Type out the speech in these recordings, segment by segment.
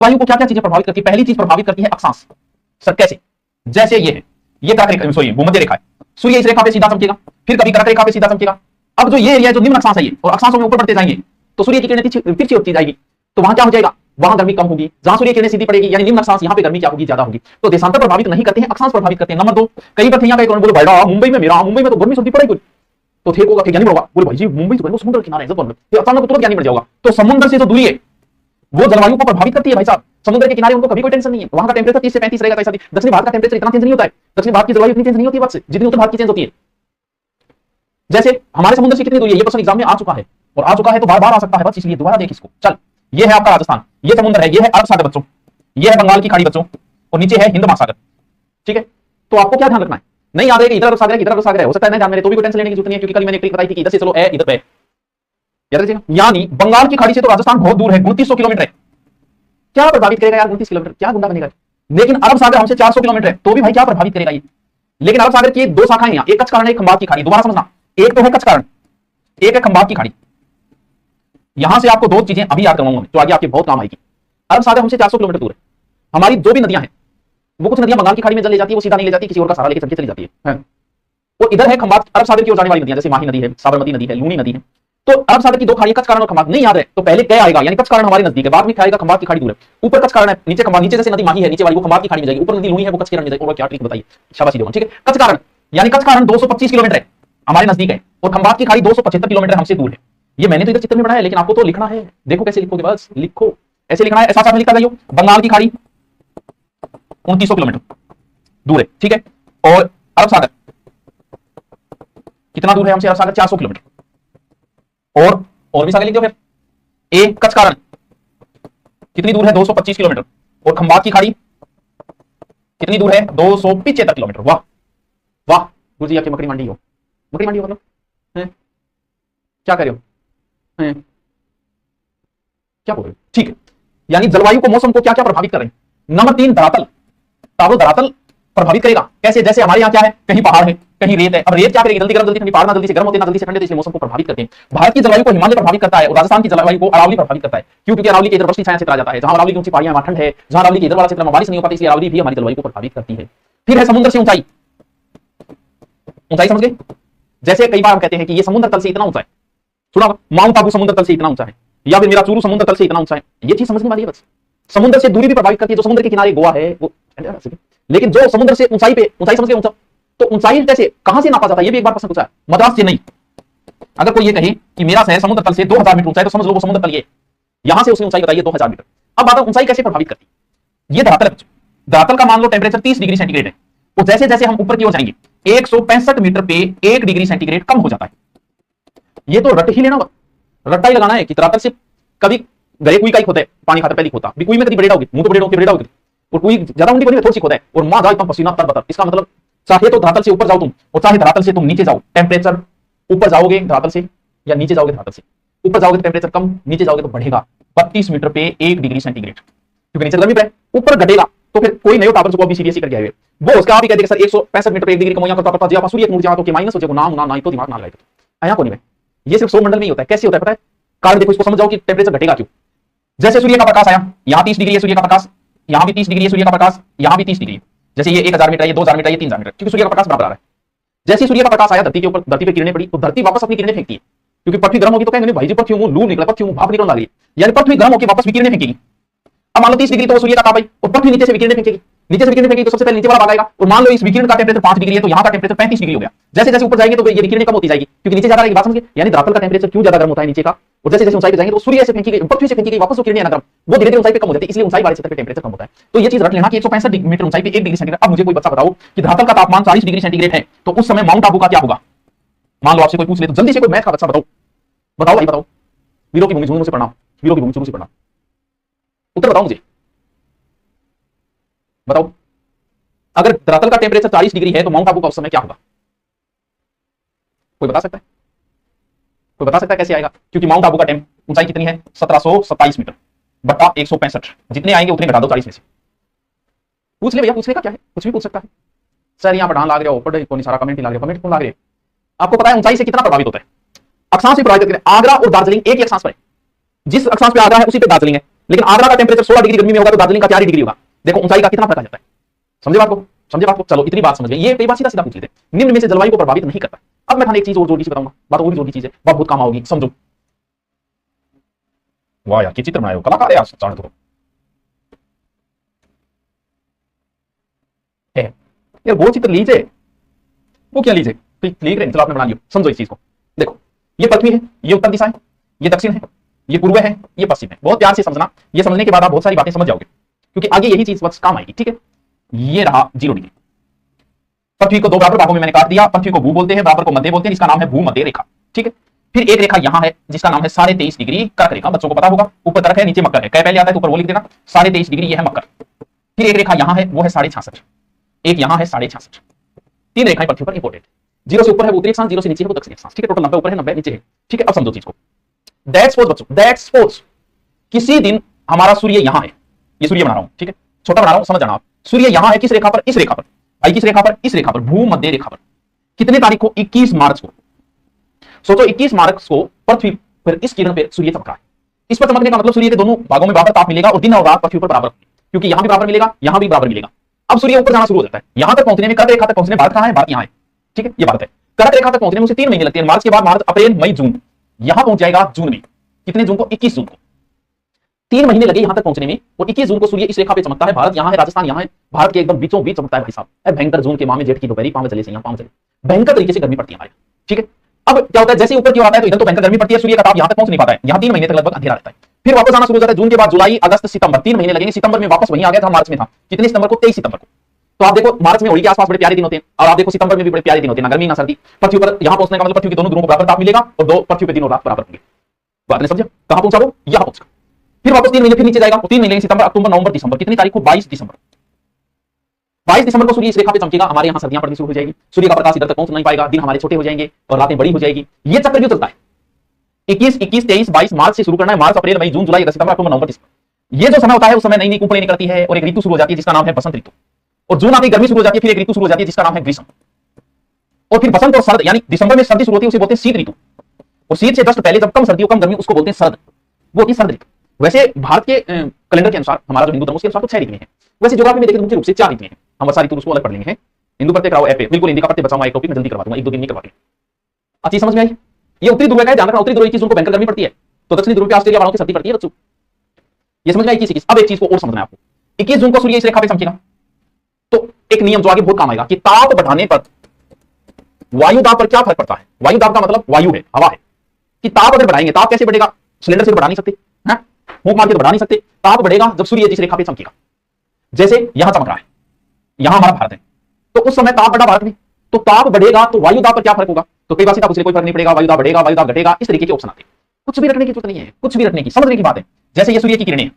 वायु को क्या क्या चीजें प्रभावित करती है? पहली चीज प्रभावित करती है अक्षांश। सर कैसे? जैसे ये है, ये कर्क रेखा, सॉरी भूमध्य रेखा है, सूर्य इस रेखा पे सीधा चमकेगा, फिर कभी कर्क रेखा पे सीधा चमकेगा। अब जो ये एरिया जो निम्न अक्षांश है ये, और अक्षांशों में ऊपर बढ़ते जाएंगे तो सूर्य की किरणें तिरछी होती जाएगी, तो वहां क्या हो जाएगा? वहां गर्मी कम होगी। जहां सूर्य किरणें सीधी पड़ेगी यानी निम्न अक्षांश, यहां पे गर्मी क्या होगी? ज्यादा होगी। तो देशांतर प्रभावित नहीं करते हैं, अक्षांश प्रभावित करते हैं। नंबर 2, कई बार यहाँ का बोले भाई मुंबई में मेरा, मुंबई में तो गर्मी सर्दी पड़ेगी, तो ठीक होगा, ज्ञानी होगा, बोले भाई जी मुंबई तो समुद्र किनारे है, अचानक तुरंत ज्ञानी बढ़ जाएगा। तो समुद्र से जो दूरी है वो जलवायु को प्रभावित करती है भाई साहब। समुद्र के किनारे उनको कभी कोई टेंशन नहीं है, वहां का टेंपरेचर 30 से 35 रहेगा। दक्षिण भारत का टेंपरेचर इतना चेंज नहीं होता है, दक्षिण भारत की जलवायु इतनी चेंज नहीं होती है जितनी उत्तर भारत की चेंज होती है। जैसे हमारे समुद्र से कितनी दूरी है, ये क्वेश्चन एग्जाम में आ चुका है, और आ चुका है तो बार बार आ सकता है, बस इसलिए दोबारा देख इसको। चल, ये है आपका राजस्थान, ये समुद्र है, ये है अरब सागर बच्चों, ये है बंगाल की खाड़ी बच्चों, और नीचे है हिंद महासागर। ठीक है, तो आपको क्या ध्यान रखना है? नहीं याद है कि इधर अरब सागर है, इधर अरब सागर है, हो सकता है ना ध्यान में, तो भी कोई टेंशन लेने की जरूरत नहीं है, क्योंकि कल मैंने एक ट्रिक बताई थी कि इधर से चलो ए, इधर पे याद रखिएगा। यानी बंगाल की खाड़ी से तो राजस्थान बहुत दूर है, 2900 किलोमीटर है। क्या प्रभावित करेगा यार 29 किलोमीटर, क्या गुंडा बनेगा? लेकिन अरब सागर हमसे 400 किलोमीटर है, तो भी भाई क्या प्रभावित करेगा ये? लेकिन अरब सागर की दो शाखाएं हैं, एक कच्छ कारण है, एक खंबात की खाड़ी। दोबारा समझना, एक तो है कच्छ कारण, एक है खंबात की खाड़ी। यहां से आपको दो चीजें अभी याद करवाऊंगा जो आगे आपके बहुत काम आएगी। अरब सागर हमसे 400 किलोमीटर दूर है, हमारी जो भी नदियां हैं, वो कुछ नदियां बंगाल की खाड़ी में जल ले जाती है, वो सीधा नहीं ले जाती, किसी और का सहारा लेके चल चली जाती है। और इधर है खंबात, अरब सागर की ओर जाने वाली नदियां, जैसे माही नदी है, साबरमती नदी है, लूनी नदी है। तो अरब सागर की दो खाड़ी, कच्छ कारण और खंबात। नहीं याद है तो पहले क्या आएगा, यानी कच्छ कारण हमारे नजदीक है, बाद में क्या आएगा? खंबात की खाड़ी दूर है, ऊपर कच्छ कारण है, नीचे खंबात। नीचे जैसे नदी माही है, नीचे वाली वो खंबात की खाड़ी में जाएगी, ऊपर नदी लूनी है, वो कच्छ कारण में जाएगी। और क्या ट्रिक बताइए, शाबाशी देवान। ठीक है, कच्छ कारण यानी कच्छ कारण 225 किलोमीटर है, हमारे नजदीक है, और खंबात की खाड़ी 275 किलोमीटर हमसे दूर है। ये मैंने तो इधर चित्र में बनाया है, लेकिन आपको तो लिखना है। देखो कैसे लिखोगे, बस लिखो, ऐसे लिखना है, ऐसा साथ में लिखा जाइए। बंगाल की खाड़ी 2900 किलोमीटर दूर है, ठीक है, और अरब सागर कितना दूर है हमसे? अरब सागर 400 किलोमीटर। और भी सागर लिख दो फिर। ए कच्छ कारण कितनी दूर है? 225 किलोमीटर। और खंबात की खाड़ी कितनी दूर है? 275 किलोमीटर। वाह वाह गुरु जी, आपकी मकड़ी मंडी हो, मकड़ी मंडी हो मतलब क्या कर रहे हो, क्या बोल रहे हो? ठीक है, यानी जलवायु को, मौसम को क्या क्या प्रभावित कर रहे हैं? नंबर 3, धरातल। तारो धरातल प्रभावित करेगा कैसे? जैसे हमारे यहाँ क्या है, कहीं पहाड़ है, कहीं रेत है। अब रेत क्या करेगी? जल्दी गर्म जल्दी ठंडी, पहाड़ ना जल्दी से गर्म होते ना जल्दी से ठंडे, इसलिए मौसम को प्रभावित करते हैं। भारत की जलवायु को हिमालय प्रभावित करता है, और राजस्थान की जलवायु को अरावली प्रभावित करता है। क्यों? क्योंकि अरावली के इधर वर्षी छाया क्षेत्र आ जाता है, जहां अरावली की ऊंची पहाड़ियां, वहां ठंड है, जहां अरावली के इधर वाला क्षेत्र में बारिश नहीं हो पाती, इसलिए अरावली भी हमारी जलवायु को प्रभावित करती है। फिर है समुद्र से ऊंचाई। ऊंचाई समझ गए? जैसे कई बार हम कहते हैं कि ये समुद्र तल से इतना ऊंचा है, सुना माउंट आबू समुद्र तल से इतना ऊंचा है, या फिर मेरा चूरू समुद्र तल से इतना ऊंचा है। ये चीज समझने वाली है बस। समुद्र से दूरी भी प्रभावित करती है, जो समुद्र के किनारे गोवा है वो, लेकिन जो समुद्र से ऊंचाई पे, ऊंचाई समझ गए? ऊंचा तो ऊंचाई कैसे, कहां से नापा जाता है? ये भी एक बार प्रश्न पूछा है, मद्रास से नहीं। अगर कोई ये कहे कि मेरा शहर समुद्र तल से 2000 मीटर ऊंचा है, तो समझ लो वो समुद्र तल ये, यहां से उसकी ऊंचाई बताइए 2000 मीटर। अब बात ऊंचाई कैसे प्रभावित करती है? ये धरातल है। धरातल का मान लो टेम्परेचर 30 डिग्री सेंटीग्रेड है, तो जैसे जैसे हम ऊपर की ओर जाएंगे 165 मीटर पे 1 डिग्री सेंटीग्रेड कम हो जाता है। ये तो रट ही लेना, रट्टा ही लगाना है कि धरातल से कभी गए कुई का ही होता है, पानी खाता पहले होता भी, कुई में कभी बड़ेड़ा होगी, मुंह तो बड़ेड़ा होगी, बड़ेड़ा होगी, और कोई ज्यादा उंडी बनी थोड़ी सी होता है, और मां इतना पसीना तर बतर। इसका मतलब चाहे तो धरातल से ऊपर जाओ तुम, और चाहे धरातल से तुम नीचे जाओ, टेम्परेचर ऊपर जाओगे धरातल से, या नीचे जाओगे धरातल से। ऊपर जाओगे तो टेम्परेचर कम, नीचे जाओगे तो बढ़ेगा 32 मीटर पे 1 डिग्री सेंटीग्रेड, क्योंकि नीचे गर्मी पे, ऊपर घटेगा। तो फिर कोई नए टावर जो अभी सीरियसली करके आए वो उसका आप ही कहते सर 165 मीटर पे 1 डिग्री कम करता करता जी सूर्य मुड़ जाओ तो माइनस हो जाएगा, नाम ना तो दिमाग ना लगाए। आया को नहीं, ये सिर्फ सौर मंडल में ही होता है। कैसे होता है पता है? कारण देखो, इसको समझ जाओ कि टेम्परेचर घटेगा क्यों। जैसे सूर्य का प्रकाश आया, यहाँ 30 डिग्री है सूर्य का प्रकाश, यहाँ भी 30 डिग्री है सूर्य का प्रकाश, यहाँ भी 30 डिग्री। जैसे ये 1000 मीटर, ये 2000 मीटर, ये 3000 मीटर, क्योंकि सूर्य का प्रकाश बराबर आ रहा है। जैसे सूर्य का प्रकाश आया धरती के ऊपर, धरती पे किरणें पड़ी, तो धरती वापस अपनी किरणें फेंकती है, क्योंकि पृथ्वी गर्म होगी तो कहेंगे भाई जी पृथ्वी में लू निकला, पृथ्वी में भाप निकलने लगी, यानी पृथ्वी गर्म होकर वापस विकिरणें फेंकेगी। अब मान लो 30 डिग्री तो सूर्य का ताप आई, और पृथ्वी नीचे से विकिरणें फेंकेगी, नीचे से विकिरण फेंकेगी तो सबसे पहले नीचे वाला भाग आएगा। और मान लो इस विकिरण का टेम्परेचर 5 डिग्री है, तो यहाँ का टेम्परेचर 35 डिग्री हो गया। जैसे जैसे ऊपर जाएंगे तो ये विकिरण कम होती जाएगी, क्योंकि नीचे ज्यादा रहेगी। बात समझिए, यानी धरातल का टेम्परेचर क्यों ज्यादा गर्म होता है नीचे का, और जैसे जैसे ऊंचाई पे जाएंगे तो सूर्य से फेंकी गई, पृथ्वी से फेंकी गई वापस किरणें गर्म, वो धीरे धीरे ऊंचाई पे कम हो जाती है, इसलिए ऊंचाई वाले क्षेत्र पे टेम्परेचर कम होता है। तो ये चीज रख लेना कि 165 मीटर ऊंचाई पे 1 डिग्री सेंटीग्रेड। अब मुझे कोई बच्चा बताओ कि धरातल का तापमान 40 डिग्री सेंटीग्रेड है, तो उस समय माउंट आबू का क्या होगा? मान लो आपसे कोई पूछ ले, तो जल्दी से कोई मैथ का बच्चा बताओ, बताओ भाई बताओ। वीरों की भूमि शुरू से पढ़ना, वीरों की भूमि शुरू से पढ़ना, उत्तर बताओ मुझे, बताओ। अगर धरातल का टेम्परेचर 40 डिग्री है तो माउंट आबू का उस समय क्या होगा? कोई बता सकता है? कोई बता सकता है कैसे आएगा? क्योंकि माउंट आबू का ऊंचाई कितनी है? 1727 मीटर बटा 165, जितने आएंगे उतने घटा दो 40 में से। पूछ ले भैया, पूछने का क्या है, कुछ भी पूछ सकता है। सर यहाँ पढ़ान लाग रहे हो, पढ़ कौन सारा कमेंट ही लाग रहे हो, कमेंट कौन लाग रहे हैं? आपको पता है ऊंचाई से कितना प्रभावित होता है? अक्षांश से प्रभावित करते हैं। आगरा और दार्जिलिंग एक ही अक्षांश पर है, जिस अक्षांश पे आगरा है उसी पे दार्जिलिंग है, लेकिन आगरा का टेम्परेचर 16 डिग्री गर्मी में होगा तो दार्जिलिंग का 4 डिग्री होगा। देखो ऊंचाई का कितना फर्क आ जाता है। समझे बात को, समझे बात को। चलो इतनी बात समझ गए। ये कई बार सीधा सीधा पूछ लेते हैं, निम्न में से जलवायु को प्रभावित नहीं करता। अब मैं खाने एक चीज और जोड़ के बताऊंगा, बात और भी जोड़ की चीज है, बहुत काम आओगी, समझो। वाह यार, चित्र बनाए हो, कलाकार है यार, चाण तो है यार। वो चित्र लीजिए, वो क्या लीजिए, लिख रहे हैं, चलो आपने बना लिया। समझो इस चीज को। देखो ये पृथ्वी है, ये उत्तर दिशा है, ये दक्षिण है, ये पूर्व है, ये पश्चिम है। बहुत प्यार से समझना, ये समझने के बाद आप बहुत सारी बातें समझ जाओगे, क्योंकि आगे यही चीज बस काम आएगी। ठीक है, ये रहा 0 डिग्री। पृथ्वी को 2 बराबर भागों में मैंने काट दिया। पृथ्वी को भू बोलते हैं, बराबर को मध्य बोलते हैं, जिसका नाम है भूमध्य रेखा। ठीक है, फिर एक रेखा यहां है जिसका नाम है 23.5 डिग्री कर्क रेखा। बच्चों को पता होगा, ऊपर कर्क है, नीचे मकर है। कै पहले आता है तो ऊपर वो लिख देना, 23.5 डिग्री, ये है मकर। फिर एक रेखा यहां है, वो है 66.5, एक यहां है 66.5। 3 रेखाएं पृथ्वी पर इंपोर्टेंट। 0 से ऊपर है उत्तरी अक्षांश, 0 से नीचे है वो दक्षिणी अक्षांश। ठीक है, टोटल 90 ऊपर है, 90 नीचे है। ठीक है, अब समझो चीज को। दैट्स सपोज बच्चों, दैट्स सपोज किसी दिन हमारा सूर्य यहां है, ये सूर्य बना रहा हूं, ठीक है, छोटा बना रहा हूं, समझ जाना आप। सूर्य यहां है, किस रेखा पर, इस रेखा पर। आई किस रेखा पर, इस रेखा पर, भूमध्य रेखा पर। कितने तारीख को, 21 मार्च को। सोचो 21 मार्च को पृथ्वी पर इस किरण पर सूर्य चमका है। इस पर चमकने का मतलब सूर्य के दोनों भागों में बराबर ताप मिलेगा और दिन और रात पृथ्वी पर बराबर, क्योंकि यहां भी बराबर मिलेगा, यहां भी बराबर मिलेगा। अब सूर्य ऊपर जाना शुरू हो जाता है, यहां तक पहुंचने में, कर्क रेखा तक पहुंचने, भारत कहां है, भारत यहां है। ठीक है, ये भारत है। कर्क रेखा तक पहुंचने में उसे 3 महीने लगते हैं। मार्च के बाद मार्च, अप्रैल, मई, जून, यहां पहुंच जाएगा जून में। कितने जून को, 21 जून को। 3 महीने लगे यहां तक पहुंचने में, और 21 जून को सूर्य इस रेखा पे चमकता है। भारत यहां है, राजस्थान यहां है, भारत के एकदम बीचों बीच चमकता है भाई साहब। भयंकर जून के माह में, जेठ की दोपहरी, पांव चले से यहां, पांव चले, भयंकर तरीके से गर्मी पड़ती है हमारे। ठीक है, अब क्या होता है, जैसे ऊपर की ओर आता है तो इधर तो भयंकर गर्मी पड़ती है, सूर्य का ताप यहां तक पहुंच नहीं पाता है, यहां 3 महीने तक लगभग अंधेरा रहता है। फिर वापस आना शुरू हो जाता है जून के बाद, जुलाई, अगस्त, सितंबर, 3 महीने लगेंगे। सितंबर में वापस वहीं आ गया था, मार्च में था। कितने सितंबर को, 23 सितंबर को। तो आप देखो मार्च में होली के आसपास बड़े प्यारे दिन होते हैं, और आप देखो सितंबर में भी बड़े प्यारे दिन होते हैं, ना गर्मी ना सर्दी। पृथ्वी पर यहां पहुंचने का मतलब पृथ्वी के दोनों ध्रुवों को बराबर ताप मिलेगा, और दो पृथ्वी पे दिनों रात बराबर होंगे। बात ने समझा, कहां पहुंचा वो, यहां पहुंचा। फिर वापस 3 महीने फिर नीचे जाएगा, 3 महीने सितंबर, अक्टूबर, नवंबर, दिसंबर। कितनी तारीख को, 22 दिसंबर। 22 दिसंबर को सूर्य इस रेखा पे चमकेगा, हमारे यहां सर्दियां पड़नी शुरू हो जाएगी, सूर्य का प्रकाश इधर तक पहुंच नहीं पाएगा, दिन हमारे छोटे हो जाएंगे और रातें बड़ी हो जाएगी। ये चक्र क्यों चलता है, 21, 21, 23, 22, मार्च से शुरू करना है, मार्च, अप्रैल, मई, जून, जुलाई, अगस्त, सितंबर, अक्टूबर, नवंबर, दिसंबर। ये जो समय होता है उस समय नई नई कुंपलें निकलती है और एक ऋतु शुरू हो जाती है जिसका नाम है बसंत ऋतु। और जून आती गर्मी शुरू हो जाती है, फिर एक ऋतु शुरू हो जाती है जिसका नाम है ग्रीष्म। और फिर बसंत और शरद, यानी दिसंबर में सर्दी शुरू होती है, उसे बोलते हैं शीत ऋतु। और शीत से जस्ट पहले जब कम सर्दी हो, कम गर्मी, उसको बोलते हैं शरद, वो होती है शरद ऋतु। वैसे भारत के कैलेंडर के अनुसार, हमारा जो हिंदू धर्म उसके अनुसार तो 6 ऋतुएं हैं। वैसे ज्योग्राफी में देखें तो मुख्य रूप से 4 ऋतुएं हैं। हम वर्षा ऋतु उसको अलग पढ़ लेंगे। हिंदू पढ़ते कराओ ऐप पे, बिल्कुल हिंदी का पढ़ते बचाऊंगा, एक टॉपिक में जल्दी करवा दूंगा, 1-2 दिन में करवा दूंगा। अच्छी समझ में आई। ये उत्तरी ध्रुव का ध्यान रखना, उत्तरी ध्रुव की उनको भयंकर गर्मी पड़ती है, तो दक्षिणी ध्रुव के ऑस्ट्रेलिया वालों की सर्दी पड़ती है बच्चों। ये समझ में आई चीज। अब एक चीज को और समझना है आपको, 21 जून को सूर्य इस रेखा पे चमकेगा, तो एक नियम जो आगे बहुत काम आएगा कि ताप बढ़ाने पर वायु दाब पर क्या फर्क पड़ता है। वायु दाब का मतलब वायु है, हवा है, कि ताप अगर बढ़ाएंगे, ताप कैसे बढ़ेगा, सिलेंडर से बढ़ा नहीं सकते, फूंक मार के तो बढ़ा नहीं सकते। ताप बढ़ेगा जब सूर्य जिस रेखा पे चमकेगा, जैसे यहां चमक रहा है, यहां हमारा भारत है, तो उस समय ताप बढ़ा भारत में, तो ताप बढ़ेगा तो वायु दाब पर क्या फर्क होगा। तो कई बार सीधा पूछ ले, कोई फर्क नहीं पड़ेगा, वायु दाब बढ़ेगा, वायु दाब घटेगा, इस तरीके के ऑप्शन आते हैं। कुछ भी रखने की जरूरत नहीं है, कुछ भी रखने की, समझने की बात है। जैसे ये सूर्य की किरणें,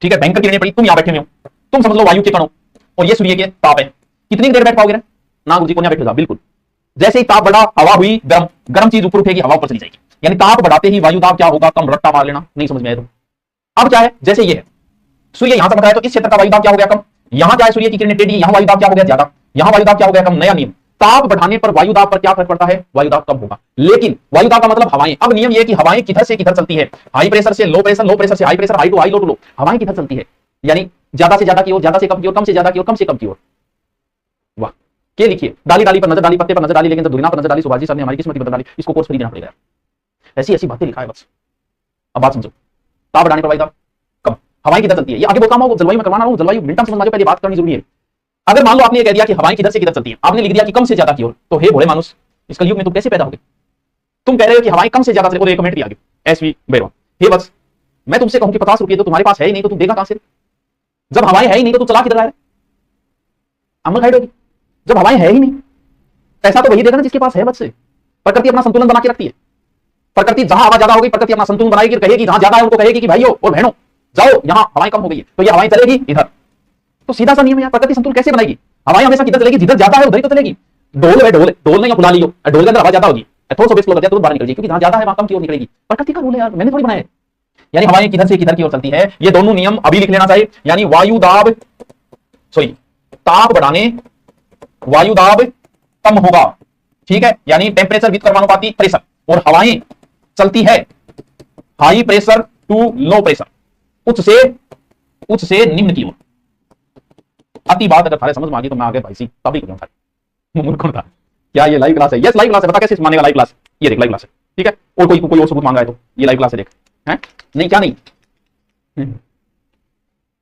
ठीक है, भयंकर किरणें पड़ी, तुम यहां बैठे हुए हो, तुम समझ लो वायु के कणों, और ये सूर्य के ताप है। कितनी देर बैठ पाओगे ना, गुरुजी को बैठेगा, बिल्कुल। जैसे ही ताप बढ़ा, हवा हुई गरम, गरम चीज ऊपर उठेगी, हवा ऊपर चली जाएगी, यानी ताप बढ़ाते ही वायु दाब क्या होगा, कम, रट्टा मार लेना, नहीं समझ में आया तो। अब क्या है, जैसे ये है, सूर्य यहां चमक रहा है तो इस क्षेत्र का वायु दाब क्या हो गया, कम। यहां क्या है, सूर्य की किरणें टेढ़ी, यहां वायु दाब क्या हो गया, ज्यादा, यहां वायु दाब क्या हो गया, कम। नया नियम, ताप बढ़ाने पर वायु दाब पर क्या फर्क पड़ता है, वायु दाब कम होगा। लेकिन वायु दाब का मतलब हवाएं। अब नियम ये कि हवाएं किधर से किधर चलती है, हाई प्रेशर से लो प्रेशर, लो प्रेशर से high pressure, high to high, low to low, हवाएं किधर चलती है, यानी ज्यादा से ज्यादा की ओर, ज्यादा से कम की ओर, कम से ज्यादा की ओर, कम से कम की ओर। वाह, के लिखिए, डाली डाली पर नजर डाली, पत्ते पर नजर डाली, लेकिन जब दुनिया पर नजर डाली, सुभाष जी सर ने हमारी किस्मत बदल डाली। इसको कोर्स खरीदना पड़ेगा, ऐसी ऐसी बातें लिखा है बस। अब बात समझो, ताप बढ़ाने पर वायु दाब कम, हवाएं किधर चलती है, ये आगे बहुत काम होगा, जलवायु में करवाना हूं, जलवायु मिनट समझ में, पहले बात करनी जरूरी है। अगर मान लो आपने ये कह दिया कि हवाएं किधर से किधर चलती हैं, आपने लिख दिया कि कम से ज्यादा की ओर, तो हे भोले मानुस, इस कलयुग में तुम कैसे पैदा होगे। तुम कह रहे हो कि हवाएं कम से ज्यादा, और एक कमेंट भी आ गया, एसवी बेरवा, हे बस मैं तुमसे कहूं कि 50 रुपये तो तुम्हारे पास है ही नहीं, तो तुम देगा कहां से। जब हवाएं है ही नहीं तो तू चला किधर रहा है, अमल खाइड होगी। जब हवाएं है ही नहीं, पैसा तो वही देगा ना जिसके पास है। बस प्रकृति अपना संतुलन बना के रखती है। प्रकृति जहां हवा ज्यादा होगी, प्रकृति अपना संतुलन बनाएगी, कहेगी जहां ज्यादा है उनको कहेगी कि भाइयों और बहनों जाओ, यहां हवाएं कम हो गई है तो ये हवाएं चलेगी इधर। तो सीधा सा नियम है यार, प्रकृति संतुलन कैसे बनाएगी, हवाएं हमेशा किधर चलेगी, जिधर ज्यादा है उधर ही तो चलेगी। ढोल है, ढोल ढोल नहीं फुला लियो, ढोल के अंदर हवा ज्यादा होगी, थोड़ा सा बेस तो बाहर निकल जाएगी, क्योंकि जहां ज्यादा है वहां कम की ओर निकलेगी। प्रकृति का रूल है यार, मैंने थोड़ी बनाया है। यानी हवाएं किधर से किधर की ओर चलती है, ये दोनों नियम अभी लिख लेना चाहिए। यानी वायु दाब, सॉरी, ताप बढ़ाने वायु दाब कम होगा, ठीक है, यानी टेम्परेचर विद कर्मानुपाती प्रेशर, और हवाएं चलती है high pressure to low pressure, उच्च से निम्न की ओर। अति बात अगर थारे समझ में आ गई तो मैं आगे भाई सी तभी करूँ थारे मूर्ख था। क्या ये लाइव क्लास है? यस लाइव क्लास है। बता कैसे मानेगा लाइव क्लास? ये देख लाइव क्लास है, ठीक है। और कोई और सबूत मांगा है तो ये लाइव क्लास है, देख है नहीं क्या नहीं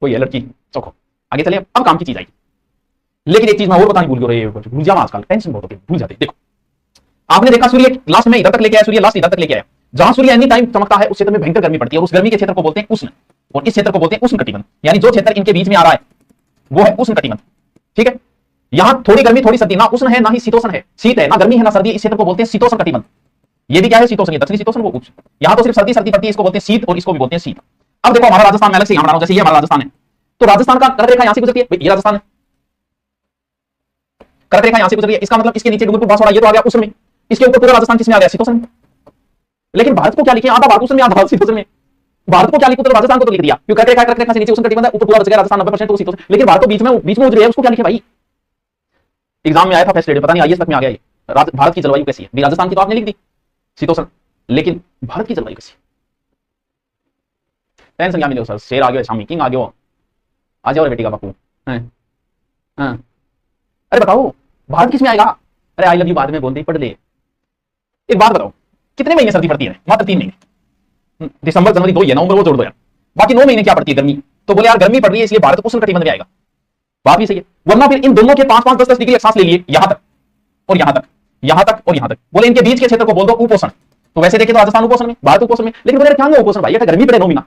कोई है लड़की चौको। आगे चले, अब काम की चीज आएगी। लेकिन एक चीज मैं और बतानी भूल गया, भूल जाऊँ आजकल टेंशन बहुत होती है, भूल जाते। देखो आपने देखा सूर्य लास्ट में इधर तक लेके आया, सूर्य लास्ट इधर तक लेके आया। जहां सूर्य एनी टाइम चमकता है उस क्षेत्र में भयंकर गर्मी पड़ती है और उस गर्मी के क्षेत्र को बोलते हैं उष्ण, और इस क्षेत्र को बोलते हैं उष्ण कटिबंध। यानी जो क्षेत्र इनके बीच में आ रहा है वो है उष्ण कटिबंध, ठीक है। यहां थोड़ी गर्मी थोड़ी सर्दी, ना उष्ण है ना ही शीतोष्ण है, शीत है ना गर्मी है ना सर्दी, इस क्षेत्र को बोलते हैं शीतोष्ण कटिबंध। ये भी क्या है? शीतोष्ण, ये दक्षिणी शीतोष्ण, वो उष्ण। यहां तो सिर्फ सर्दी सर्दी पड़ती है, इसको बोलते हैं शीत और इसको भी बोलते हैं शीत। अब देखो हमारा राजस्थान में अलग से यहां बना रहा हूं, जैसे ये हमारा राजस्थान है तो राजस्थान का कर्क रेखा यहां से गुजरती है, ये राजस्थान है, कर्क रेखा यहां से गुजर रही है, इसका मतलब इसके नीचे डूंगरपुर बांसवाड़ा ये तो आ गया उष्ण में, इसके ऊपर पूरा राजस्थान किसमें आ गया? शीतोष्ण में। लेकिन भारत को क्या लिखे? आधा भारत उष्ण में आधा भारत शीतोष्ण में। भारत को क्या लिखो तो राजस्थान को तो लिख दिया, क्योंकि कर्क रेखा से नीचे उष्ण कटिबंध है, ऊपर पूरा बच गया राजस्थान 90% तो शीतोष्ण। लेकिन भारत तो बीच में उज रही है, उसको क्या लिखे भाई? एग्जाम में आया था फर्स्ट ग्रेड, पता नहीं आईएएस तक में आ गया ये। भारत की जलवायु कैसी है? राजस्थान की तो आपने लिख दी शीतोष्ण, लेकिन भारत की जलवायु कैसी? टेंशन क्या मिले सर? शेर आ गया, शामी किंग आ गया, आ जाओ बेटी का बापू। अरे बताओ भारत किसमें आएगा? अरे आई लव यू बाद में बोलते ही पढ़ ले। एक बात बताओ, कितने महीने सर्दी पड़ती है? मात्र 3 महीने, दिसंबर जनवरी 2 ही है, नवंबर वो जोड़ दो यार, बाकी 9 महीने क्या पड़ती है? गर्मी। तो बोले यार गर्मी पड़ रही है इसलिए भारत उष्ण कटिबंध में आएगा, बात भी सही है। वरना फिर इन दोनों के 5-5, 10-10 डिग्री सांस ले लिए, यहां तक और यहां तक, यहां तक और यहां तक, बोले इनके बीच के क्षेत्र को बोल दो उपोषण। तो वैसे देखे तो राजस्थान उपोषण में, भारत उपोषण में, लेकिन बोले क्या उपोषण भाई? गर्मी पड़े 9 महीना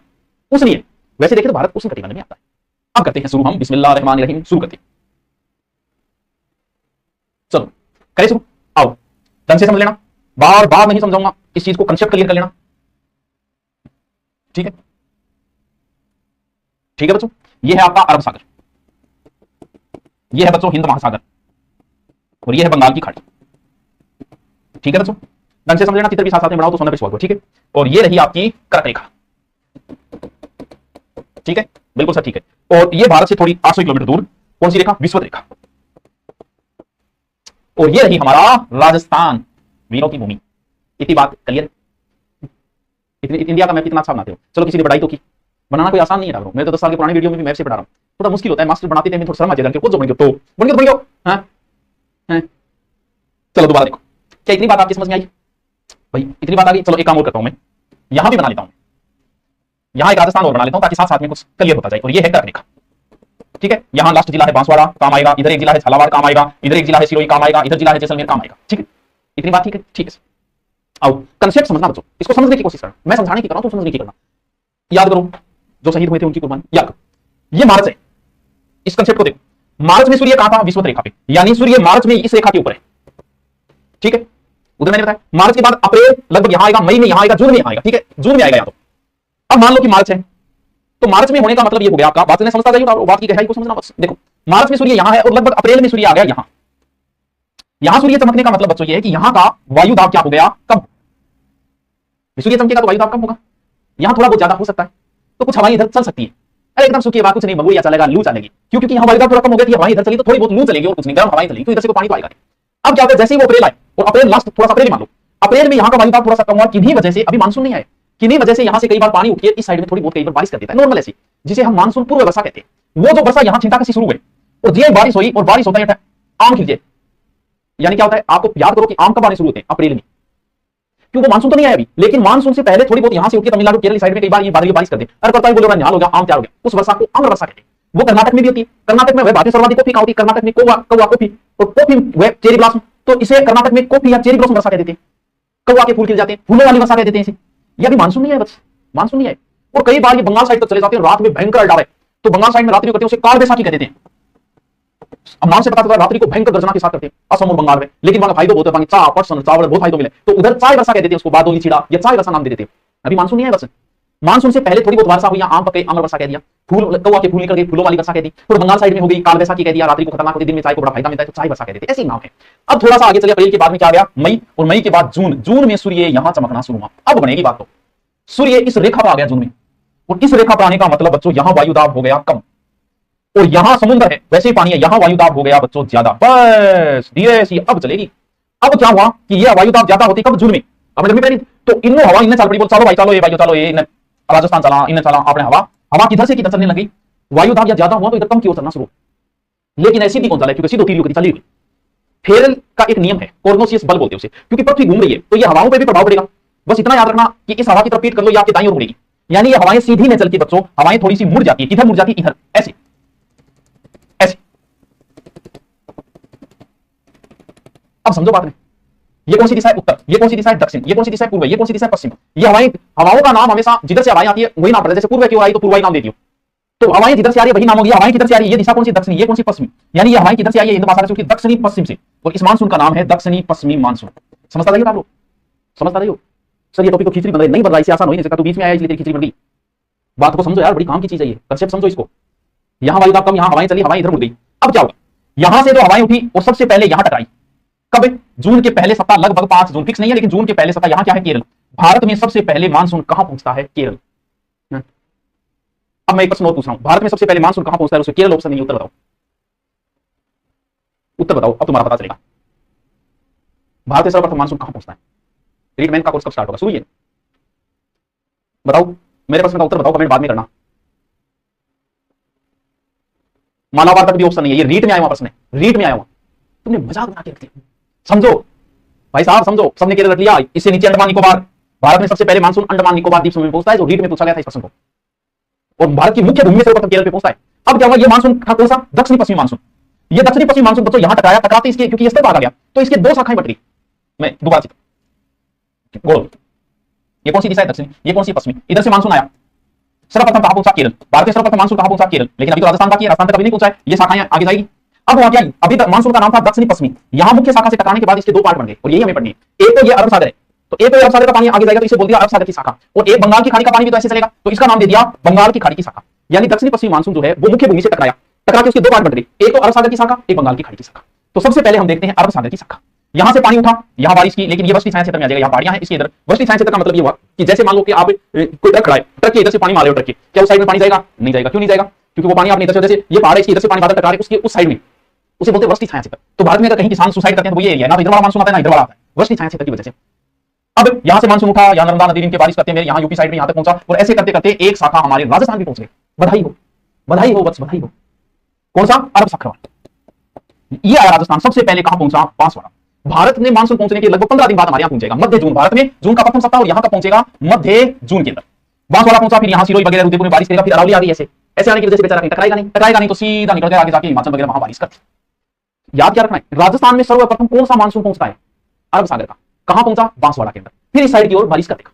उष्ण है, वैसे देखे तो भारत उष्ण कटिबंध में आता है। अब करते हैं शुरू हम, बिस्मिल्लाहिर्रहमानिर्रहीम, शुरू करते हैं। चलो करें शुरू, आओ ढंग से समझ लेना, बार बार नहीं समझाऊंगा, इस चीज को कंसेप्ट क्लियर कर लेना, ठीक है? ठीक है बच्चों, ये है आपका अरब सागर, ये है बच्चों हिंद महासागर, और ये है बंगाल की खाड़ी, ठीक है बच्चों? ढंग से समझ लेना, चित्र भी साथ साथ में बनाओ तो सोने पे सुहागा, ठीक है? और ये रही आपकी कर्क रेखा, ठीक है, बिल्कुल सर, ठीक है। और ये भारत से थोड़ी 800 किलोमीटर दूर कौन सी रेखा? विषुवत रेखा। और ये रही हमारा राजस्थान, वीरों की भूमि। इतनी बात क्लियर? इंडिया का मैप कितना अच्छा बनाते हो, चलो किसी ने बढ़ाई तो की, बनाना कोई आसान नहीं है डालो, मैं तो 10 साल के पुराने वीडियो में भी मैप से पढ़ा रहा हूं, थोड़ा मुश्किल होता है, मास्टर बनाते थे, थोड़ा शर्म आ जाए, खुद जो बन गए तो बन गए, हां चलो दोबारा देखो, क्या इतनी बात आपकी समझ में आई भाई? इतनी बात आ गई, चलो एक काम और करता हूं, मैं यहां भी बना लेता हूं, यहां एक राजस्थान और बना लेता हूं ताकि साथ साथ में कुछ क्लियर होता जाए। और ये है कर्क रेखा, ठीक है? यहां लास्ट जिला है बांसवाड़ा, काम आएगा, इधर एक जिला है झालावाड़, काम आएगा, इधर एक जिला है सिरोही, काम आएगा, इधर जिला है जैसलमेर, काम आएगा, ठीक है? इतनी बात ठीक है? ठीक है, आओ कंसेप्ट समझना बच्चों, इसको समझने की कोशिश करना, मैं समझाने की कर रहा हूं, तुम समझने की करना। याद करो जो शहीद हुए थे उनकी कुर्बानी याद करो। ये मार्च है, इस कंसेप्ट को देखो, मार्च में सूर्य कहां था? विषुवत रेखा पे, यानी सूर्य मार्च में इस रेखा के ऊपर है, ठीक है? उधर मैंने बताया मार्च के बाद अप्रैल लगभग यहां आएगा, मई में यहां आएगा, जून में यहां आएगा, ठीक है? जून में आएगा या तो। अब मान लो कि मार्च है, तो मार्च में होने का मतलब ये हो गया आपका, बात समझता जाइए, बात की गहराई को समझना बस। देखो मार्च में सूर्य यहां है और लगभग अप्रैल में सूर्य आ गया यहां। यहां सूर्य चमकने का मतलब बच्चों ये है कि यहां का वायु दाब क्या हो गया? कम। सूर्य चमकेगा तो वायु दाब कम होगा, यहां थोड़ा बहुत ज्यादा हो सकता है, तो कुछ हवाएं इधर चल सकती है। अरे एकदम सूखी हवा कुछ नहीं, मगुरिया चलेगा, लू चलेगी, क्योंकि यहां वायु दाब थोड़ा कम हो गया, हवाएं इधर चली तो थोड़ी बहुत लू चलेगी और कुछ नहीं, गर्म हवाएं चलेगी, तो इधर से कोई पानी तो आएगा नहीं। अब क्या होता है, जैसे ही वो अप्रैल आए, और अप्रैल लास्ट थोड़ा सा अप्रैल मान लो, अप्रैल में यहां का वायु दाब थोड़ा सा कम हुआ, किन्हीं वजह से, अभी मानसून नहीं आए, किन्हीं वजह से यहां से कई बार पानी उठिए, इस साइड में थोड़ी बहुत कई बार बारिश कर देता है, नॉर्मल ऐसी, जिसे हम मानसून पूर्व वर्षा कहते हैं। वो जो वर्षा यहां छिंटा कसी शुरू हुई और ये बारिश हुई, और बारिश होता है आम खिलजे, यानी क्या होता है, आपको याद करो कि आम कब आने शुरू होते हैं? अप्रैल में, क्योंकि मानसून तो नहीं आया अभी, लेकिन मानसून से पहले थोड़ी बहुत यहां से उठके तमिलनाडु केरल साइड में कई बार ये बादल बारिश करते हैं। अरे पता ही बोलो निहाल हो गया, आम तैयार हो गया, उस वर्षा को अम्र वर्षा कहते हैं। वो कर्नाटक में भी होती है, कर्नाटक में वह भारतीय सर्वाधिक कॉफी होती है, कर्नाटक में कौवा कॉफी, और कॉफी वह चेरी ब्लॉसम, तो इसे कर्नाटक में कॉफी या चेरी ब्लॉसम वर्षा कह देते हैं, कौवा के फूल खिल जाते हैं, फूलों वाली वर्षा कह देते हैं इसे। ये अभी मानसून नहीं है, बस मानसून नहीं है। और कई बार ये बंगाल साइड तक चले जाते हैं, रात में भयंकर डाले, तो बंगाल साइड में रात्रि करते हैं, उसे काल बैसाखी कह देते हैं। अब नाम से पता चलता है रात्रि को भयंकर गर्जना के साथ करते हैं असम और बंगाल में, लेकिन वहां फायदे बहुत है, चा पटसन चावल बहुत फायदे मिले, तो उधर चाय वर्षा कह देते हैं उसको, बादोली छिड़ा या चाय वर्षा नाम दे देते हैं। अभी मानसून नहीं है, बस मानसून से पहले थोड़ी बहुत वर्षा हुई, आम पके अमर वर्षा कह दिया, फूल कौवा के फूल निकल गए, फूलों वाली वर्षा कह दी। तो बंगाल साइड में हो गई काल बैसाखी कह दिया, रात्रि को खतरनाक होती, दिन में चाय को बड़ा फायदा मिलता है, तो चाय वर्षा कह देते हैं, ऐसे नाम है। अब थोड़ा सा आगे चलिए, अप्रैल के बाद में क्या आ गया? मई, और मई के बाद जून, जून में सूर्य यहां चमकना शुरू हुआ। अब बनेगी बात, तो सूर्य इस रेखा पर आ गया जून में, और इस रेखा पर आने का मतलब बच्चों यहां वायु दाब हो गया कम, और यहां समुद्र है वैसे ही पानी है, यहां वायु दाब हो गया बच्चों ज्यादा, बस धीरे सी अब चलेगी। अब क्या हुआ कि ये वायु दाब ज्यादा होती कब? जून में। अब गर्मी पड़ी तो इन्हों हवा इन्हें चल पड़ी, बोल चलो भाई चलो, ये भाई चलो, ये राजस्थान चला, इन्हें चला, आपने हवा हवा किधर से किधर चलने लगी, वायु दाब या ज्यादा हुआ तो इधर कम की ओर चलना शुरू, लेकिन ऐसी भी कौन चला है, क्योंकि सीधो तीर की चली हुई। फेरेल का एक नियम है, कोर्नोसियस बल बोलते हैं उसे, क्योंकि पृथ्वी घूम रही है तो ये हवाओं पे भी प्रभाव पड़ेगा। बस इतना याद रखना कि इस हवा की तरफ पीट कर लो, ये आपकी दाईं ओर मुड़ेगी, यानी ये हवाएं सीधी नहीं चलती बच्चों, हवाएं थोड़ी सी मुड़ जाती है। किधर मुड़ जाती है, इधर, ऐसे ऐसे। अब समझो बात में, ये कौन सी दिशा है, उत्तर, ये कौन सी दिशा है, दक्षिण, ये कौन सी दिशा है, पूर्व, ये कौन सी दिशा है, पश्चिम। ये हवाएं, हवाओं का नाम हमेशा जिधर से हवाएं आती है वही नाम पड़ता है, जैसे पूर्व की ओर आई तो पूर्वाई नाम देती हो, तो हवाएं जिधर से आ रही है वही नाम होगी। हवाएं किधर से आ रही है, ये दिशा कौन सी, दक्षिणी, ये कौन सी, पश्चिमी, यानी ये हवाएं किधर से आई है, हिंद महासागर से, दक्षिणी पश्चिम से, और इस मानसून का नाम है दक्षिणी पश्चिमी मानसून। समझता रहिए आप लोग, समझता रहिए सर, ये टॉपिक तो खिचड़ी बन रही नहीं, बन रहा, इसे आसान हो नहीं सकता, तो बीच में आया इसलिए तेरी खिचड़ी बन गई। बात को समझो यार, बड़ी काम की चीज है ये, कंसेप्ट समझो इसको। यहां वायु दाब कम, यहां हवाएं चली, हवाएं इधर मुड़ गई। अब क्या होगा, यहां से जो हवाएं उठी और सबसे पहले यहां टकराई, कब, जून के पहले सप्ताह, लगभग 5 जून, फिक्स नहीं है लेकिन जून के पहले सप्ताह। यहां क्या है, केरल। भारत में सबसे पहले मानसून कहां पहुंचता है, केरल। अब मैं एक प्रश्न और पूछ रहा हूं, भारत में सबसे पहले मानसून कहां पहुंचता है, उसमें केरल ऑप्शन नहीं है, उत्तर बताओ, उत्तर बताओ, अब तुम्हारा पता चलेगा। भारत में सर्वप्रथम मानसून कहां पहुंचता है, रीडमैन का कोर्स कब स्टार्ट होगा, शुरू ही है, बताओ, मेरे प्रश्न का उत्तर बताओ, कमेंट बाद में करना। मालाबार तक भी ऑप्शन नहीं है, ये रीट में आया हुआ प्रश्न है, रीट में आया हुआ, तुमने मजाक बना के रख दिया। समझो भाई साहब, समझो, सबने केरल रख लिया, इससे नीचे अंडमान निकोबार। भारत में सबसे पहले मानसून अंडमान निकोबार द्वीप समूह में पहुंचता है, जो रीट में पूछा गया था इस प्रश्न को, और भारत की मुख्य भूमि से सर्वप्रथम केरल पे पहुंचता है। अब क्या हुआ, ये मानसून था कौन सा, दक्षिणी पश्चिमी मानसून। ये दक्षिणी पश्चिमी मानसून बच्चों यहां टकराया, टकराते इसके, क्योंकि इस तरफ आ गया तो इसके दो शाखाएं बट गई। मैं दोबारा गोल, ये कौन सी दिशा है, दक्षिणी, ये कौन सी पश्चिमी, इधर से मानसून आया, सर्वप्रथम कहां पहुंचा, केरल। भारत में सर्वप्रथम मानसून कहां पहुंचा, केरल, लेकिन अभी तो राजस्थान बाकी है, राजस्थान तक अभी नहीं पहुंचा है, ये शाखाएं आगे जाएगी। अब वहां क्या, अभी तक मानसून का नाम था दक्षिणी पश्चिमी, यहां मुख्य शाखा से टकराने के बाद इसके दो पार्ट बन गए, और यही हमें पढ़नी है। एक तो ये अरब सागर है, तो एक तो अरब सागर का पानी आगे जाएगा तो इसे बोल दिया अरब सागर की शाखा, और एक बंगाल की खाड़ी का पानी भी तो ऐसे चलेगा, तो इसका नाम दे दिया बंगाल की खाड़ी की शाखा। यानी दक्षिणी पश्चिमी मानसून जो है वो मुख्य भूमि से टकराया, टकरा के उसके दो पार्ट बन गए, एक तो अरब सागर की शाखा, एक बंगाल की खाड़ी की शाखा। तो सबसे पहले हम देखते हैं अरब सागर की शाखा। यहां से पानी उठा, यहां बारिश की, लेकिन ये वृष्टि छाया क्षेत्र में आ जाएगा, यहां पहाड़ियां हैं, इसके इधर वृष्टि छाया क्षेत्र का मतलब ये हुआ कि जैसे मान लो कि आप कोई ट्रक खड़ा है, ट्रक के इधर से पानी मार रहे हो, ट्रक के, क्या उस साइड में पानी जाएगा, नहीं जाएगा, क्यों नहीं जाएगा, क्योंकि वो पानी आपने इधर से, जैसे ये पहाड़ है इसके इधर से पानी बादल टकरा रहे उसके उस साइड में, उसे बोलते हैं वृष्टि छाया क्षेत्र। तो भारत में अगर कहीं किसान सुसाइड करते हैं तो वो ये एरिया, ना इधर वाला मानसून आता है ना इधर वाला आता है, वृष्टि छाया क्षेत्र की वजह से। अब यहां से मानसून उठा, यहां नर्मदा नदी के बारिश करते हैं, यहां यूपी साइड में यहां तक पहुंचा, और ऐसे करते करते एक शाखा हमारे राजस्थान भी पहुंच गई। बधाई हो, बधाई हो बस, बधाई हो। कौन सा, अरब सागर, ये आया राजस्थान। सबसे पहले कहां पहुंचा, बांसवाड़ा। भारत में मानसून पहुंचने के लगभग 15 दिन बाद हमारे यहां पहुंचेगा, मध्य जून, भारत में जून का प्रथम सप्ताह, और यहां का पहुंचेगा मध्य जून के अंदर। बांसवाड़ा पहुंचा, फिर यहां सिरोही वगैरह उदयपुर में बारिश करेगा, फिर अरावली आ गई, ऐसे ऐसे आने की वजह से बेचारा कहीं टकराएगा नहीं, टकराएगा नहीं तो सीधा निकल गया आगे जाके हिमाचल वगैरह वहां बारिश करती। याद क्या रखना है, राजस्थान में सर्वप्रथम कौन सा मानसून पहुंचता है, अरब सागर का। कहां पहुंचा, बांसवाड़ा के अंदर, फिर इस साइड की ओर बारिश कर देगा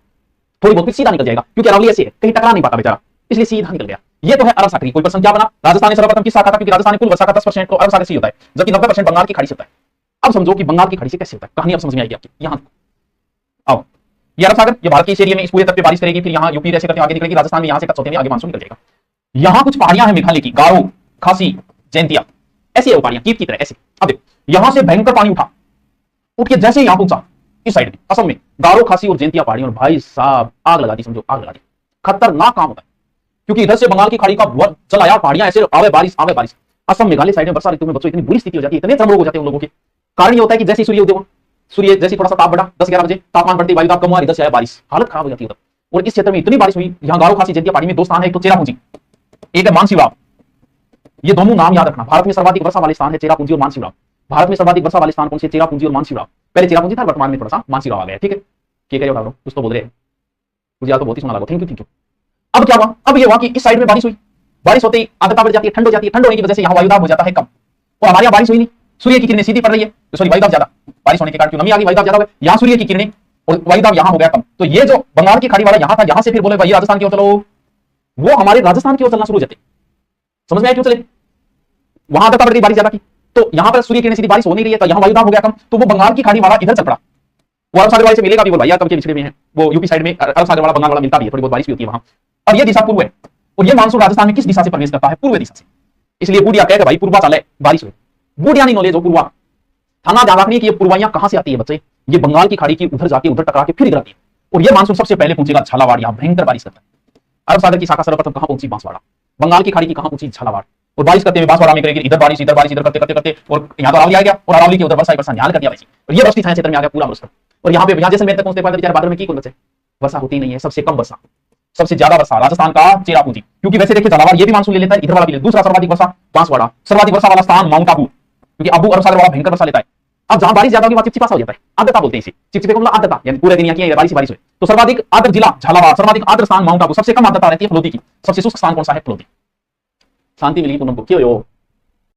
थोड़ी बहुत, फिर सीधा निकल जाएगा, क्योंकि अरावली ऐसी है कहीं टकरा नहीं पाता बेचारा, इसलिए सीधा निकल गया। ये तो है अरब सागर की। कोई प्रश्न क्या बना, राजस्थान में सर्वप्रथम किस शाखा था, क्योंकि राजस्थान में कुल वर्षा का 10% तो अरब सागर से होता है, जबकि 90% बंगाल की खाड़ी से होता है। अब समझो कि बंगाल की खाड़ी से कैसे होता है, कहानी अब समझ में आएगी आपकी। यहां आओ, ये अरब सागर, ये भारत के इस एरिया में इस पूरे तट पे बारिश करेगी, फिर यहाँ यूपी ऐसे करके आगे निकलेगी, राजस्थान में यहाँ से चौथे में आगे मानसून निकल जाएगा। यहाँ कुछ पहाड़ियां हैं मेघालय की, गारो, खासी, जैंतिया, ऐसी है पहाड़ियां कीप की तरह ऐसे। अब देखो यहां से भयंकर पानी उठा, उठ के जैसे यहां पहुंचा इस साइड में, असम में गारो, खासी और जैंतिया पहाड़ियों, भाई साहब आग लगा दी, समझो आग लगा दी। खतरनाक काम होता है, क्योंकि इधर से बंगाल की खाड़ी का चल आया, पहाड़ियां ऐसे आवे बारिश आवे बारिश। असम मेघालय साइड में वर्षा ऋतु में बच्चों इतनी बुरी स्थिति हो जाती है, इतने चरम रोग हो जाते हैं उन लोगों के। कारण ये होता है कि जैसे सूर्य उदय हुआ, सूर्य जैसे थोड़ा सा ताप बढ़ा, 10-11 बजे तापमान बढ़ते, वायु दाब कम हुआ, इधर से आया बारिश, हालत खराब हो जाती है उधर। और इस क्षेत्र में इतनी बारिश हुई, यहाँ गारो, खासी, जैंतिया पहाड़ी में दो स्थान है, एक तो चेरापूंजी, एक है मानशिवराव। ये दोनों नाम याद रखना। भारत में सर्वाधिक वर्षा वाले स्थान है चेरापूंजी और मानशिवराव। भारत में सर्वाधिक वर्षा वाले स्थान कौन से, चेरापूंजी और मानशिवराव। पहले चेरापूंजी था, वर्तमान में थोड़ा सा मानशिवराव आ गया, ठीक है। क्या कह रहे हो, कुछ तो बोल रहे हैं, मुझे यार तो बहुत ही सुना लगा, थैंक यू थैंक यू। अब क्या हुआ, अब ये हुआ कि इस साइड में बारिश हुई, बारिश होते ही आर्द्रता बढ़ जाती है, ठंड हो जाती है, ठंड होने की वजह से यहाँ वायुदाब हो जाता है कम, और हमारे यहाँ बारिश हुई नहीं, सूर्य की किरणें सीधी पड़ रही है, तो सॉरी वायुदाब ज्यादा, बारिश होने के कारण नमी आ गई, वायुदाब ज्यादा हो गया, यहाँ सूर्य की किरणें और वायुदाब यहाँ हो गया कम। तो ये जो बंगाल की खाड़ी वाला यहाँ था, यहाँ से फिर बोले भाई राजस्थान की ओर चलो, वो हमारे राजस्थान की ओर चलना शुरू हो जाते। समझ में आया क्यों चले, वहां आर्द्रता बढ़ गई, बारिश ज्यादा की, तो यहाँ पर सूर्य किरणें सीधी, बारिश हो नहीं रही है, तो यहाँ वायुदाब हो गया कम, तो वो बंगाल की खाड़ी वाला इधर चल पड़ा। वो अरब सागर वाले से मिलेगा भी, बोल भैया कब के पिछड़े में है, वो यूपी साइड में अरब सागर वाला बंगाल वाला मिलता भी है, थोड़ी बहुत बारिश भी होती है वहां। और ये दिशा पूर्व है, और ये मानसून राजस्थान में किस दिशा से प्रवेश करता है, पूर्व दिशा से। इसलिए बूढ़िया कहे भाई पूर्वा चले बारिश हुई, बूढ़िया नहीं नॉलेज हो, पूर्वा थाना ध्यान रखनी कि ये पूर्वाइयां कहां से आती है बच्चे, ये बंगाल की खाड़ी की उधर जाके उधर टकरा के फिर इधर आती है। और ये मानसून सबसे पहले पहुंचेगा झालावाड़, यहाँ भयंकर बारिश करता है। अरब सागर की शाखा सर्वप्रथम कहां पहुंची, बांसवाड़ा। बंगाल की खाड़ी की कहां पहुंची, झालावाड़। और बारिश करते हुए बांसवाड़ा में करेगी, इधर बारिश इधर बारिश, इधर करते करते करते और यहाँ तो अरावली आ गया, और अरावली के उधर वर्षा वर्षा न्याल कर दिया वैसे, और ये वृष्टि छाया क्षेत्र में आ गया पूरा वर्षा। और यहाँ पे जैसलमेर तक पहुंचते बेचारे बादल में की कौन बचे, वर्षा होती नहीं है, सबसे कम वर्षा सबसे ज्यादा वर्षा राजस्थान का चेरापूंजी, क्योंकि वैसे देखिए झालावाड़ ये भी मानसून ले लेता है, इधर वाला भी ले। दूसरा सर्वाधिक वर्षा बांसवाड़ा, सर्वाधिक वर्षा वाला स्थान माउंट आबू, क्योंकि आबू अरब सागर वाला भयंकर वर्षा लेता है। अब जहां बारिश ज्यादा होगी वहां चिपचिपा सा हो जाता है, आर्द्रता बोलते हैं इसे। चिपचिपे को मतलब आर्द्रता, यानी पूरे दिन यहाँ की बारिश बारिश हुई। तो सर्वाधिक आर्द्र जिला झालावाड़, सर्वाधिक आर्द्र स्थान माउंट आबू, सबसे कम आर्द्रता रहती है फलोदी की। सबसे शुष्क स्थान कौन सा है? फलोदी। शांति मिली पूनम को, क्यों हो